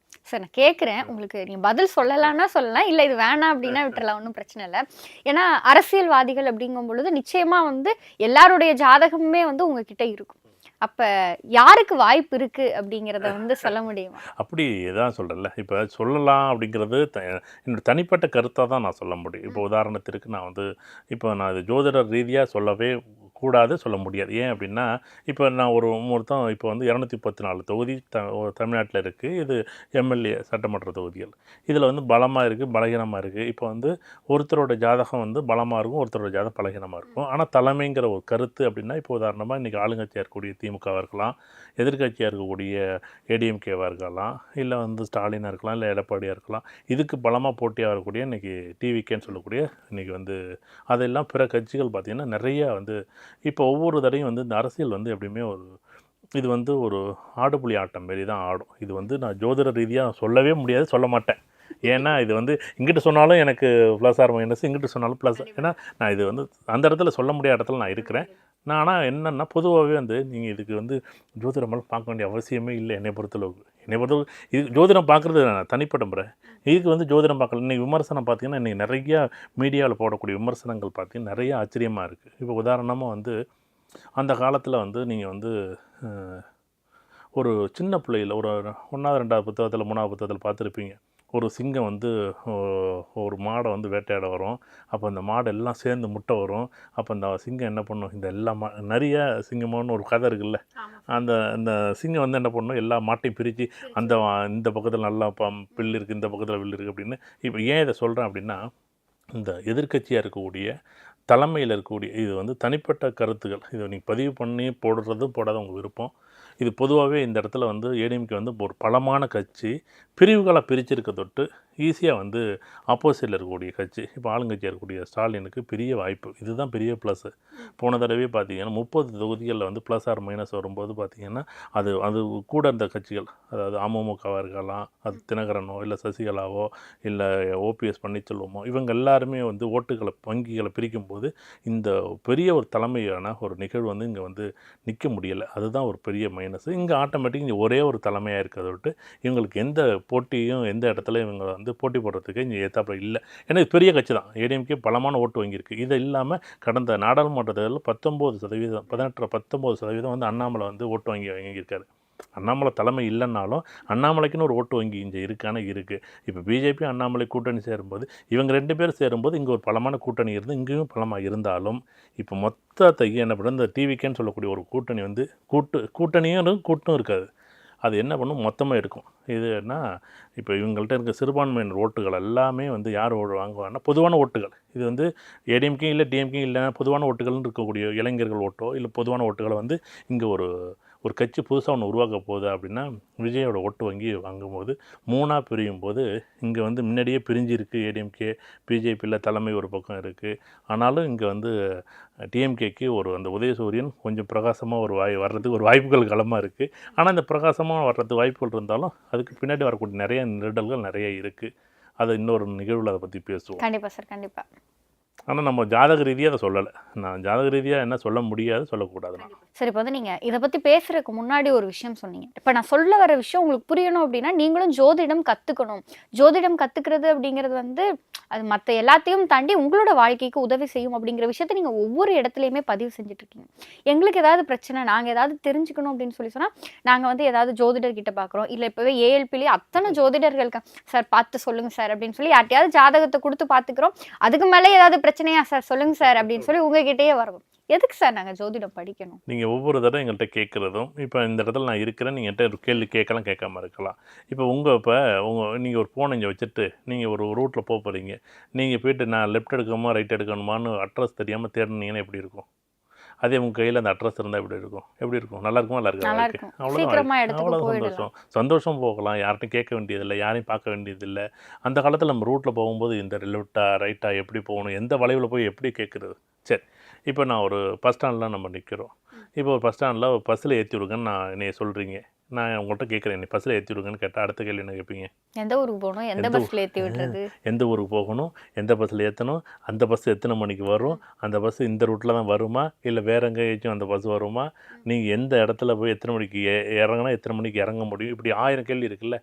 சார் நான் கேட்குறேன், உங்களுக்கு நீங்கள் பதில் சொல்லலான்னா சொல்லலாம், இல்லை இது வேணாம் அப்படின்னா விட்டுறலாம், ஒன்றும் பிரச்சனை இல்லை. ஏன்னா அரசியல்வாதிகள் அப்படிங்கும் பொழுது நிச்சயமாக வந்து எல்லாருடைய ஜாதகமுமே வந்து உங்ககிட்ட இருக்கும். அப்போ யாருக்கு வாய்ப்பு இருக்குது அப்படிங்கிறத வந்து சொல்ல முடியுமா? அப்படி தான் சொல்கிறேன்ல, இப்போ சொல்லலாம் அப்படிங்கிறது என்னோட தனிப்பட்ட கருத்தாக தான் நான் சொல்ல முடியும். இப்போ உதாரணத்திற்கு நான் வந்து இப்போ நான் இது ஜோதிடர் ரீதியாக சொல்லவே கூடாது, சொல்ல முடியாது. ஏன் அப்படின்னா, இப்போ நான் ஒருத்தன் இப்போ வந்து 214 தொகுதி தமிழ்நாட்டில் இருக்குது. இது எம்எல்ஏ சட்டமன்ற தொகுதிகள். இதில் வந்து பலமாக இருக்குது, பலகீனமாக இருக்குது. இப்போ வந்து ஒருத்தரோட ஜாதகம் வந்து பலமாக இருக்கும், ஒருத்தரோட ஜாதகம் பலகீனமாக இருக்கும். ஆனால் தலைமைங்கிற ஒரு கருத்து அப்படின்னா, இப்போ உதாரணமாக இன்றைக்கி ஆளுங்கட்சியாக இருக்கக்கூடிய திமுகவாக இருக்கலாம், எதிர்க்கட்சியாக இருக்கக்கூடிய ஏடிஎம்கேவாக இருக்கலாம், இல்லை வந்து ஸ்டாலினாக இருக்கலாம், இல்லை எடப்பாடியாக இருக்கலாம். இதுக்கு பலமாக போட்டியாக வரக்கூடிய இன்றைக்கி டிவிகேன்னு சொல்லக்கூடிய இன்றைக்கி வந்து அதெல்லாம் பிற கட்சிகள் பார்த்திங்கன்னா நிறையா வந்து இப்போ ஒவ்வொரு தடையும் வந்து இந்த அரசியல் வந்து எப்படியுமே இது வந்து ஒரு ஆடுபுலி ஆட்டம் மாரி தான் ஆடும். இது வந்து நான் ஜோதிட ரீதியாக சொல்லவே முடியாது, சொல்ல மாட்டேன். ஏன்னா இது வந்து இங்கிட்ட சொன்னாலும் எனக்கு ப்ளஸ் ஆர் மைனஸ், இங்கிட்ட சொன்னாலும் ப்ளஸ். ஏன்னா நான் இது வந்து அந்த இடத்துல சொல்ல முடியாத இடத்துல நான் இருக்கிறேன். நான் ஆனால் என்னென்னா பொதுவாகவே வந்து நீங்கள் இதுக்கு வந்து ஜோதிடமெல்லாம் பார்க்க வேண்டிய அவசியமே இல்லை என்னை பொறுத்தளவுக்கு. இது ஜோதிடம் பார்க்குறது நான் தனிப்பட்ட முறை. இதுக்கு வந்து ஜோதிடம் பார்க்கல. இன்றைக்கி விமர்சனம் பார்த்திங்கன்னா இன்றைக்கி நிறையா மீடியாவில் போடக்கூடிய விமர்சனங்கள் பார்த்திங்கன்னா நிறையா ஆச்சரியமாக இருக்குது. இப்போ உதாரணமாக வந்து அந்த காலத்தில் வந்து நீங்கள் வந்து ஒரு சின்ன பிள்ளையில் ஒரு 1வது 2வது புத்தகத்தில் 3வது புத்தகத்தில் பார்த்துருப்பீங்க. ஒரு சிங்கம் வந்து ஒரு மாடை வந்து வேட்டையாட வரும். அப்போ அந்த மாடு எல்லாம் சேர்ந்து முட்டை வரும். அப்போ அந்த சிங்கம் என்ன பண்ணும், இந்த எல்லா நிறைய சிங்கமானு ஒரு கதை இருக்குல்ல, அந்த சிங்கம் வந்து என்ன பண்ணும், எல்லா மாட்டையும் பிரித்து இந்த பக்கத்தில் நல்லா பில்லு இருக்குது, இந்த பக்கத்தில் வில்லு இருக்குது அப்படின்னு. இப்போ ஏன் இதை சொல்கிறேன் அப்படின்னா, இந்த எதிர்க்கட்சியாக இருக்கக்கூடிய தலைமையில் இருக்கக்கூடிய இது வந்து தனிப்பட்ட கருத்துக்கள். இதை நீங்கள் பதிவு பண்ணி போடுறதும் போடாத உங்கள் விருப்பம். இது பொதுவாகவே இந்த இடத்துல வந்து ஏடிஎம்கே வந்து ஒரு பலமான கட்சி, பிரிவுகளை பிரிச்சிருக்க தொட்டு ஈஸியாக வந்து ஆப்போசிட்டில் இருக்கக்கூடிய கட்சி. இப்போ ஆளுங்கட்சியாக இருக்கக்கூடிய ஸ்டாலினுக்கு பெரிய வாய்ப்பு, இதுதான் பெரிய ப்ளஸ்ஸு. போன தடவை பார்த்திங்கன்னா 30 தொகுதிகளில் வந்து ப்ளஸ் ஆர் மைனஸ் வரும்போது பார்த்திங்கன்னா அது கூட இருந்த கட்சிகள், அதாவது அமமுகவாக இருக்கலாம், அது தினகரனோ இல்லை சசிகலாவோ இல்லை ஓபிஎஸ் பன்னீர்செல்வமோ, இவங்க எல்லாருமே வந்து வங்கிகளை பிரிக்கும்போது இந்த பெரிய ஒரு தலைமையான ஒரு நிகழ்வு வந்து இங்கே வந்து நிற்க முடியலை. அதுதான் ஒரு பெரிய மைனஸ். இங்கே ஆட்டோமேட்டிக் இங்கே ஒரே ஒரு தலைமையாக இருக்கிறத விட்டு இவங்களுக்கு எந்த போட்டியும் எந்த இடத்துல இவங்க வந்து போட்டி போடுறதுக்கு இங்கே ஏற்றாப்புல இல்லை. ஏன்னா இது பெரிய கட்சி தான். ஏடிஎம்கே பலமான ஓட்டு வாங்கியிருக்கு. இது இல்லாமல் கடந்த நாடாளுமன்ற தேர்தலில் 19% வந்து அண்ணாமலை வந்து ஓட்டு வாங்கியிருக்காரு. அண்ணாமலை தலைமை இல்லைன்னாலும் அண்ணாமலைக்குன்னு ஒரு ஓட்டு வங்கி இங்கே இருக்குது. இப்போ பிஜேபி அண்ணாமலை கூட்டணி சேரும்போது இவங்க 2 பேரும் சேரும்போது இங்கே ஒரு பலமான கூட்டணி இருந்து இங்கேயும் பலமாக இருந்தாலும் இப்போ மொத்தத்தையும் என்ன பண்ணுறது, இந்த டிவிகேன்னு சொல்லக்கூடிய ஒரு கூட்டணி வந்து கூட்டும் இருக்காது. அது என்ன பண்ணும், மொத்தமாக எடுக்கும். இது என்ன, இப்போ இவங்கள்ட்ட இருக்க சிறுபான்மையினர் ஓட்டுகள் எல்லாமே வந்து யார் வாங்குவாங்கன்னா பொதுவான ஓட்டுகள். இது வந்து ஏடிஎம்கே இல்லை டிஎம்கே இல்லை, பொதுவான ஓட்டுகள்னு இருக்கக்கூடிய இளைஞர்கள் ஓட்டோ இல்லை பொதுவான ஓட்டுகளை வந்து இங்கே ஒரு கட்சி புதுசாக ஒன்று உருவாக்க போகுது அப்படின்னா விஜயோட ஓட்டு வங்கி வாங்கும்போது 3ஆக பிரியும் போது இங்கே வந்து முன்னாடியே பிரிஞ்சிருக்கு ஏடிஎம்கே, பிஜேபியில் தலைமை ஒரு பக்கம் இருக்குது. ஆனாலும் இங்கே வந்து டிஎம்கேக்கு அந்த உதயசூரியன் கொஞ்சம் பிரகாசமாக வர்றதுக்கு ஒரு வாய்ப்புகள் களமாக இருக்குது. ஆனால் இந்த பிரகாசமாக வர்றதுக்கு வாய்ப்புகள் இருந்தாலும் அதுக்கு பின்னாடி வரக்கூடிய நிறைய நெருடல்கள் நிறைய இருக்குது. அதை இன்னொரு நிகழ்வில் அதை பற்றி பேசுவோம். கண்டிப்பாக சார், கண்டிப்பாக. ஆனால் நம்ம ஜாதக ரீதியாக அதை சொல்லலை. நான் ஜாதக ரீதியாக என்ன சொல்ல முடியாது, சொல்லக்கூடாது. சரி, இப்போ வந்து நீங்கள் இதை பற்றி பேசுகிறதுக்கு முன்னாடி ஒரு விஷயம் சொன்னீங்க. இப்போ நான் சொல்ல வர விஷயம் உங்களுக்கு புரியணும் அப்படின்னா நீங்களும் ஜோதிடம் கற்றுக்கணும். ஜோதிடம் கற்றுக்கிறது அப்படிங்கிறது வந்து அது மற்ற எல்லாத்தையும் தாண்டி உங்களோட வாழ்க்கைக்கு உதவி செய்யும் அப்படிங்கிற விஷயத்த நீங்கள் ஒவ்வொரு இடத்துலையுமே பதிவு செஞ்சுட்ருக்கீங்க. எங்களுக்கு ஏதாவது பிரச்சனை, நாங்கள் ஏதாவது தெரிஞ்சுக்கணும் அப்படின்னு சொன்னால் நாங்கள் வந்து ஏதாவது ஜோதிடர்கிட்ட பார்க்குறோம். இல்லை இப்போவே ஏஎல்பிலேயே அத்தனை ஜோதிடர்கள் சார் பார்த்து சொல்லுங்கள் சார் அப்படின்னு சொல்லி யார்ட்டையாவது ஜாதகத்தை கொடுத்து பார்த்துக்கிறோம். அதுக்கு மேலே ஏதாவது பிரச்சனையா சார் சொல்லுங்கள் சார் அப்படின்னு சொல்லி உங்ககிட்டயே வரும். எதுக்கு சார் நாங்கள் ஜோதிடம் படிக்கணும்? நீங்கள் ஒவ்வொரு தடவை எங்கள்கிட்ட கேட்குறதும், இப்போ இந்த இடத்துல நான் இருக்கிறேன், நீங்கள் என்கிட்ட ஒரு கேள்வி கேட்காம இருக்கலாம். இப்போ நீங்கள் ஒரு ஃபோனை இங்கே வச்சுட்டு நீங்கள் ஒரு ரூட்டில் போகிறீங்க. நீங்கள் போய்ட்டு நான் லெஃப்ட் எடுக்கணுமா ரைட் எடுக்கணுமான்னு அட்ரஸ் தெரியாமல் தேடினீங்கன்னா எப்படி இருக்கும்? அதே உங்கள் கையில் அந்த அட்ரஸ் இருந்தால் எப்படி இருக்கும்? நல்லா இருக்குமா? நல்லா இருக்கு. அவ்வளோ சந்தோஷம் போகலாம். யார்ட்டும் கேட்க வேண்டியதில்லை, யாரையும் பார்க்க வேண்டியதில்லை. அந்த காலத்தில் நம்ம ரூட்டில் போகும்போது இந்த லெஃப்டா ரைட்டா எப்படி போகணும், எந்த வளைவில் போய் எப்படி கேட்குறது. சரி, இப்போ நான் ஒரு பஸ் ஸ்டாண்டில் நம்ம நிற்கிறோம். இப்போ ஒரு பஸ் ஸ்டாண்டில் பஸ்ஸில் ஏற்றி விடுங்கன்னு என்னை சொல்கிறீங்க. நான் உங்கள்கிட்ட கேட்குறேன், நீ பஸ்ஸில் ஏற்றி விடுங்கன்னு கேட்டால் அடுத்த கேள்வி என்ன கேட்பீங்க? எந்த ஊருக்கு போகணும், எந்த பஸ்ஸில் ஏற்றி விடுறது, எந்த ஊருக்கு போகணும், எந்த பஸ்ஸில் ஏற்றணும், அந்த பஸ் எத்தனை மணிக்கு வரும், அந்த பஸ் இந்த ரூட்டில் தான் வருமா இல்லை வேறு எங்கேயாச்சும் அந்த பஸ் வருமா, நீங்கள் எந்த இடத்துல போய் எத்தனை மணிக்கு இறங்கினா எத்தனை மணிக்கு இறங்க முடியும், இப்படி 1000 கேள்வி இருக்குல்ல.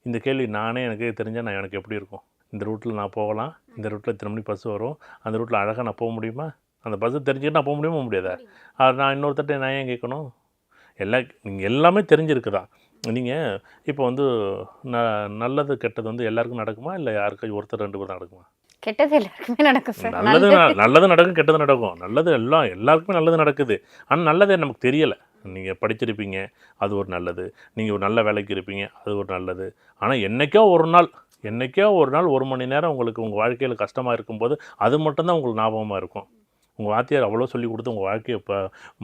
இந்த கேள்வி எனக்கு தெரிஞ்சால் எனக்கு எப்படி இருக்கும்? இந்த ரூட்டில் நான் போகலாம், இந்த ரூட்டில் எத்தனை மணிக்கு பஸ் வரும், அந்த ரூட்டில் அழகாக நான் போக முடியுமா? அந்த பஸ்ஸு தெரிஞ்சுக்கிட்டு நான் போக முடியாதா? நான் இன்னொருத்தட்ட நான் ஏன் கேட்கணும்? நீங்கள் எல்லாமே தெரிஞ்சிருக்குதா. நீங்கள் இப்போ வந்து நல்லது கெட்டது வந்து எல்லாருக்கும் நடக்குமா இல்லை யாருக்காச்சும் ஒருத்தர் 2 பேர் நடக்குமா? கெட்டது எல்லாருக்குமே நடக்கும் சார். நல்லது நடக்கும், கெட்டது நடக்கும். நல்லது எல்லாருக்குமே நல்லது நடக்குது. ஆனால் நல்லதே நமக்கு தெரியலை. நீங்கள் படிச்சிருப்பீங்க, அது ஒரு நல்லது. நீங்கள் ஒரு நல்ல வேலைக்கு இருப்பீங்க, அது ஒரு நல்லது. ஆனால் என்றைக்கோ ஒரு நாள் 1 மணி நேரம் உங்களுக்கு உங்கள் வாழ்க்கையில் கஷ்டமாக இருக்கும்போது அது மட்டும்தான் உங்களுக்கு ஞாபகமாக இருக்கும். உங்கள் வாத்தியார் அவ்வளோ சொல்லி கொடுத்து உங்கள் வாழ்க்கையை இப்போ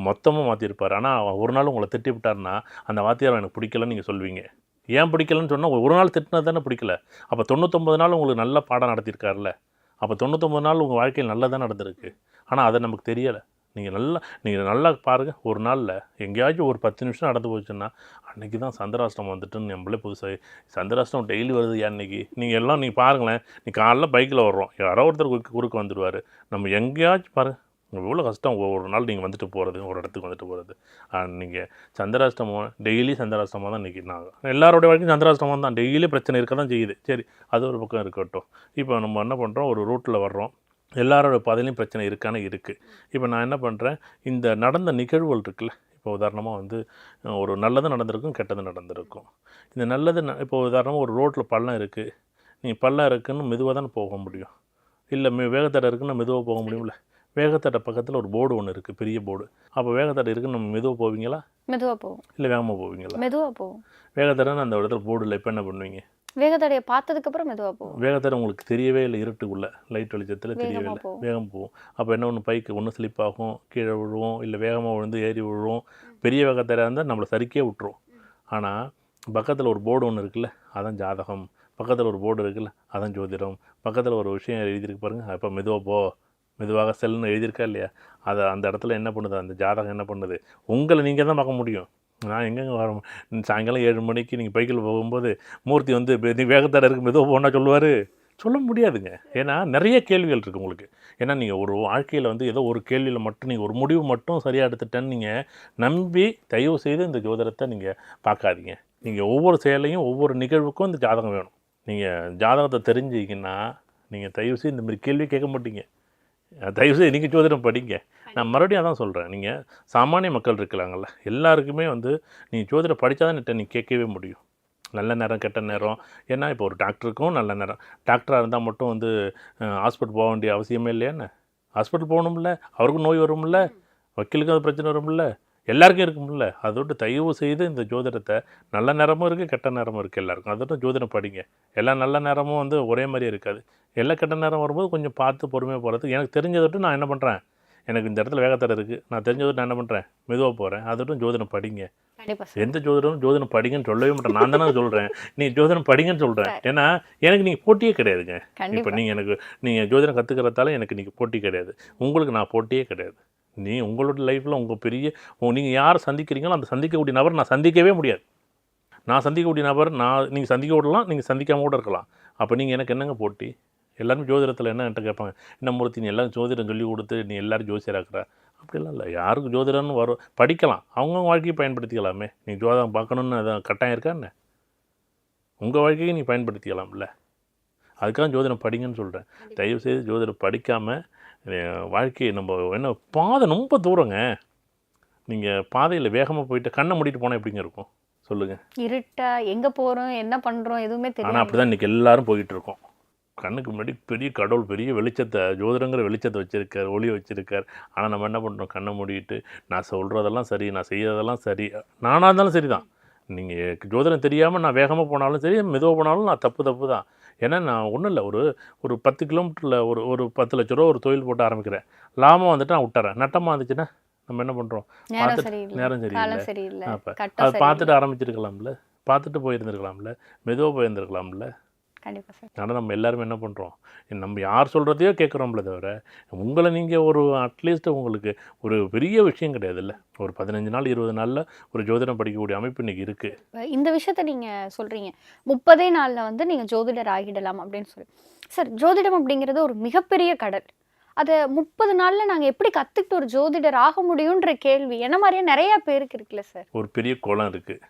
மொத்தமாக மாற்றிருப்பார். ஆனால் ஒரு நாள் உங்களை திட்டி விட்டார்னா அந்த வாத்தியார் எனக்கு பிடிக்கலன்னு நீங்கள் சொல்வீங்க. ஏன் பிடிக்கலன்னு சொன்னால் ஒரு நாள் திட்டினது தானே பிடிக்கல. அப்போ 99 நாள் உங்களுக்கு நல்ல பாடம் நடத்தியிருக்காருல்ல. அப்போ 99 நாள் உங்கள் வாழ்க்கையில் நல்லதாக நடந்திருக்கு. ஆனால் அது நமக்கு தெரியலை. நீங்கள் நல்லா பாருங்கள். ஒரு நாளில் எங்கேயாச்சும் ஒரு 10 நிமிஷம் நடந்து போச்சுன்னா அன்றைக்கி தான் சந்திராஷ்டமம் வந்துட்டுன்னு நம்மளே புதுசாக சந்திராஷ்டமம் டெய்லி வருது. அன்றைக்கி நீங்கள் பாருங்களேன். காலைல பைக்கில் வர்றோம், யாரோ ஒருத்தர் குறுக்க வந்துடுவார். நம்ம எங்கேயாச்சும் பாருங்கள், எவ்வளோ கஷ்டம் ஒவ்வொரு நாள் நீங்கள் வந்துட்டு போகிறது, ஒரு இடத்துக்கு வந்துட்டு போகிறது. நீங்கள் சந்திராஷ்டமம் டெய்லி சந்திராஷ்டமம் தான் இன்றைக்கி. எல்லாரோடைய வாழ்க்கையும் சந்திராஷ்டமம் தான். டெய்லி பிரச்சனை இருக்க தான் செய்யுது. சரி, அது ஒரு பக்கம் இருக்கட்டும். இப்போ நம்ம என்ன பண்ணுறோம், ஒரு ரூட்டில் வர்றோம், எல்லாரோட பாதையிலையும் பிரச்சனை இருக்கானே இருக்குது. இப்போ நான் என்ன பண்ணுறேன், இந்த நடந்த நிகழ்வுகள் இருக்குல்ல, இப்போ உதாரணமாக ஒரு நல்லது நடந்திருக்கும், கெட்டது நடந்திருக்கும். இந்த நல்லது இப்போ உதாரணமாக ஒரு ரோட்டில் பள்ளம் இருக்குது. நீங்கள் பள்ளம் இருக்குன்னு மெதுவாக தானே போக முடியும், இல்லை வேகத்தடை இருக்குன்னு மெதுவாக போக முடியும்ல. வேகத்தடை பக்கத்தில் ஒரு போர்டு ஒன்று இருக்குது, பெரிய போர்டு. அப்போ வேகத்தடை இருக்குன்னு நம்ம மெதுவாக போவீங்களா? மெதுவாக போவோம். இல்லை வேகமாக போவீங்களா? மெதுவாக போவோம். வேகத்தடைன்னு அந்த இடத்துல போர்டு இல்லை. இப்போ என்ன பண்ணுவீங்க? வேகத்தடையை பார்த்ததுக்கப்புறம் மெதுவாக போவோம். வேகத்தடை உங்களுக்கு தெரியவே இல்லை, இருட்டுக்குள்ளே லைட் வெளிச்சத்தில் தெரியவே இல்லை, வேகம் போகும். அப்போ என்ன ஒன்று, பைக்கு ஒன்று ஸ்லிப் ஆகும், கீழே விழுவோம், இல்லை வேகமாக விழுந்து ஏறி விழுவோம். பெரிய வேகத்தடை இருந்தால் நம்மளை சரிக்கே விட்டுரும். ஆனால் பக்கத்தில் ஒரு போர்டு ஒன்று இருக்குல்ல, அதான் ஜாதகம். பக்கத்தில் ஒரு போர்டு இருக்குல்ல, அதான் ஜோதிடம். பக்கத்தில் ஒரு விஷயம் எழுதியிருக்கு பாருங்கள், அப்போ மெதுவாக செல்லுன்னு எழுதியிருக்கா இல்லையா, அதை அந்த இடத்துல என்ன பண்ணுது, அந்த ஜாதகம் என்ன பண்ணுது, உங்களை நீங்கள் தான் பார்க்க முடியும். நான் எங்கெங்கே வர சாயங்காலம் 7 மணிக்கு நீங்கள் பைக்கில் போகும்போது மூர்த்தி நீ வேகத்தடை இருக்குது மெதுவாக போனால் சொல்ல முடியாதுங்க. ஏன்னா நிறைய கேள்விகள் இருக்குது உங்களுக்கு. ஏன்னா நீங்கள் ஒரு வாழ்க்கையில் ஏதோ ஒரு கேள்வியில் மட்டும் நீங்கள் ஒரு முடிவு மட்டும் சரியாக எடுத்துட்டேன்னு நீங்கள் நம்பி தயவு செய்து இந்த ஜோதிடத்தை நீங்கள் பார்க்காதீங்க. நீங்கள் ஒவ்வொரு செயலையும் ஒவ்வொரு நிகழ்வுக்கும் இந்த ஜாதகம் வேணும். நீங்கள் ஜாதகத்தை தெரிஞ்சிங்கன்னா நீங்கள் தயவு செய்து இந்த மாதிரி கேள்வி கேட்க மாட்டீங்க. தயவுசெய்து நீங்கள் ஜோதிடம் படிங்க. நான் மறுபடியும் அதான் சொல்கிறேன், நீங்கள் சாமானிய மக்கள் இருக்கலாங்கள்ல, எல்லாருக்குமே நீங்கள் ஜோதிடம் படித்தா தான் நீங்கள் கேட்கவே முடியும். நல்ல நேரம், கெட்ட நேரம். ஏன்னா இப்போ ஒரு டாக்டருக்கும் நல்ல நேரம். டாக்டராக இருந்தால் மட்டும் ஹாஸ்பிட்டல் போக வேண்டிய அவசியமே இல்லையா? என்ன ஹாஸ்பிட்டல் போகணும்ல, அவருக்கும் நோய் வரும்ல, வக்கீலுக்கும் அது பிரச்சனை வரும்ல, எல்லாருக்கும் இருக்கும்ல. அதோட தயவு செய்து இந்த ஜோதிடத்தை, நல்ல நேரமும் இருக்குது, கெட்ட நேரமும் இருக்குது எல்லாருக்கும். அதோட ஜோதிடம் படிங்க. எல்லா நல்ல நேரமும் ஒரே மாதிரியே இருக்காது. எல்லா கெட்ட நேரம் வரும்போது கொஞ்சம் பார்த்து பொறுமையாக போகிறது. எனக்கு தெரிஞ்சதொட்டு நான் என்ன பண்ணுறேன், எனக்கு இந்த இடத்துல வேகத்தடை இருக்குது, நான் தெரிஞ்சதொட்டு நான் என்ன பண்ணுறேன், மெதுவாக போகிறேன். அதோட்டும் ஜோதிடம் படிங்க. எந்த ஜோதிடம் படிங்கன்னு சொல்லவே மாட்டேன். நான் தானே சொல்கிறேன், நீ ஜோதிடம் படிங்கன்னு சொல்கிறேன். ஏன்னா எனக்கு நீங்கள் போட்டியே கிடையாதுங்க. இப்போ நீங்கள் ஜோதிடம் கற்றுக்கிறதால எனக்கு நீங்கள் போட்டி கிடையாது, உங்களுக்கு நான் போட்டியே கிடையாது. உங்களோட லைஃப்பில் நீங்கள் யாரை சந்திக்கிறீங்களோ அந்த சந்திக்கக்கூடிய நபர் நான் சந்திக்கவே முடியாது. நான் சந்திக்கக்கூடிய நபர் நீங்கள் சந்திக்க விடலாம், நீங்கள் சந்திக்காமல் கூட இருக்கலாம். அப்போ நீங்கள் எனக்கு என்னங்க போட்டி? எல்லாருமே ஜோதிடத்தில் என்ன என்கிட்ட கேட்பாங்க, என்ன மூர்த்தி நீ எல்லோரும் ஜோதிடம் சொல்லி கொடுத்து நீ எல்லோரும் ஜோசியராக்குற? அப்படிலாம் இல்லை. யாருக்கு ஜோதிடம்னு வரும், படிக்கலாம், அவங்கவுங்க வாழ்க்கையை பயன்படுத்திக்கலாமே. நீ ஜோதிடம் பார்க்கணுன்னு அது கட்டாயம் இருக்கா என்ன? உங்கள் வாழ்க்கையை நீ பயன்படுத்திக்கலாம்ல. அதுக்காக ஜோதிடம் படிங்கன்னு சொல்கிறேன். தயவுசெய்து ஜோதிடம் படிக்காமல் வாழ்க்கையை என்ன பாதை ரொம்ப தூரங்க. நீங்கள் பாதையில் வேகமாக போயிட்டு கண்ணை மூடிட்டு போனால் எப்படிங்க இருக்கும் சொல்லுங்கள்? இருட்டா, எங்கே போகிறோம், என்ன பண்ணுறோம் எதுவுமே தெரியும். ஆனால் அப்படி தான் இன்றைக்கி எல்லோரும் போயிட்டுருக்கோம். கண்ணுக்கு முன்னாடி பெரிய கடவுள் பெரிய வெளிச்சத்தை, ஜோதிடங்கிற வெளிச்சத்தை வச்சுருக்கார், ஒளியை வச்சுருக்கார். ஆனால் நம்ம என்ன பண்ணுறோம், கண்ணை மூடிட்டு நான் சொல்கிறதெல்லாம் சரி, நான் செய்கிறதெல்லாம் சரி, நானாக இருந்தாலும் சரி தான். நீங்கள் ஜோதிடம் தெரியாமல் நான் வேகமாக போனாலும் சரி, மெதுவாக போனாலும் நான் தப்பு தான். ஏன்னா நான் ஒன்றும் இல்லை, ஒரு 10 கிலோமீட்டரில் ஒரு 10 லட்ச ரூபா ஒரு தொழில் போட்டு ஆரம்பிக்கிறேன். லாபம் நான் விட்டுறேன். நட்டமாக இருந்துச்சுன்னா நம்ம என்ன பண்ணுறோம், நேரம் சரியில்லை. அப்போ அதை பார்த்துட்டு ஆரம்பிச்சிருக்கலாம்ல, பார்த்துட்டு போயிருந்துருக்கலாம்ல, மெதுவாக போயிருந்துருக்கலாம்ல. கண்டிப்பாக சார். ஆனால் நம்ம எல்லாருமே என்ன பண்ணுறோம், நம்ம யார் சொல்கிறதையோ கேட்குறோம்ல தவிர உங்களை நீங்கள் அட்லீஸ்ட் உங்களுக்கு ஒரு பெரிய விஷயம் கிடையாது இல்லை. ஒரு 15 நாள் 20 நாளில் ஒரு ஜோதிடம் படிக்கக்கூடிய அமைப்பு இன்றைக்கி இருக்குது. இந்த விஷயத்த நீங்கள் சொல்கிறீங்க 30 நாளில் நீங்கள் ஜோதிடர் ஆகிடலாம் அப்படின்னு சொல்லி. சார், ஜோதிடம் அப்படிங்கிறது ஒரு மிகப்பெரிய கடல். அதை 30 நாளில் நாங்கள் எப்படி கற்றுக்கிட்டு ஒரு ஜோதிடர் ஆக முடியுன்ற கேள்வி என்ன மாதிரியே நிறையா பேருக்கு இருக்குல்ல சார். ஒரு பெரிய குளம் இருக்குது.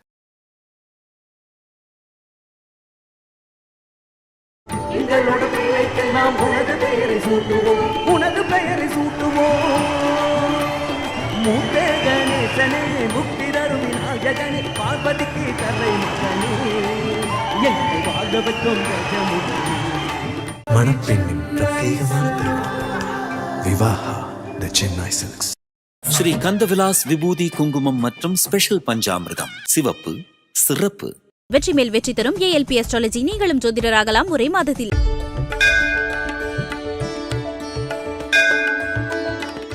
எங்களோட பிள்ளைக்கெல்லாம் உனது பெயரை சூட்டுவோம், உனது பெயரை சூட்டுவோம். மூத்தே கணேசனே, முக்தி தரும் விநாயகனே, பார்வதிக்கு தலை மகனே, எங்களை வாழ வைக்கும் மணப்பெண்ணின் பிரத்யேகமான திருமணம் விவாஹா த சென்னை சில்க்ஸ். ஸ்ரீ கந்தவிலாஸ் விபூதி குங்குமம் மற்றும் ஸ்பெஷல் பஞ்சாமிர்தம் சிவப்பு சிறப்பு. வெற்றி மேல் வெற்றி தரும் ஏஎல்பி அஸ்ட்ராலஜி. நீங்களும் ஜோதிடராகலாம் ஒரே மாதத்தில்.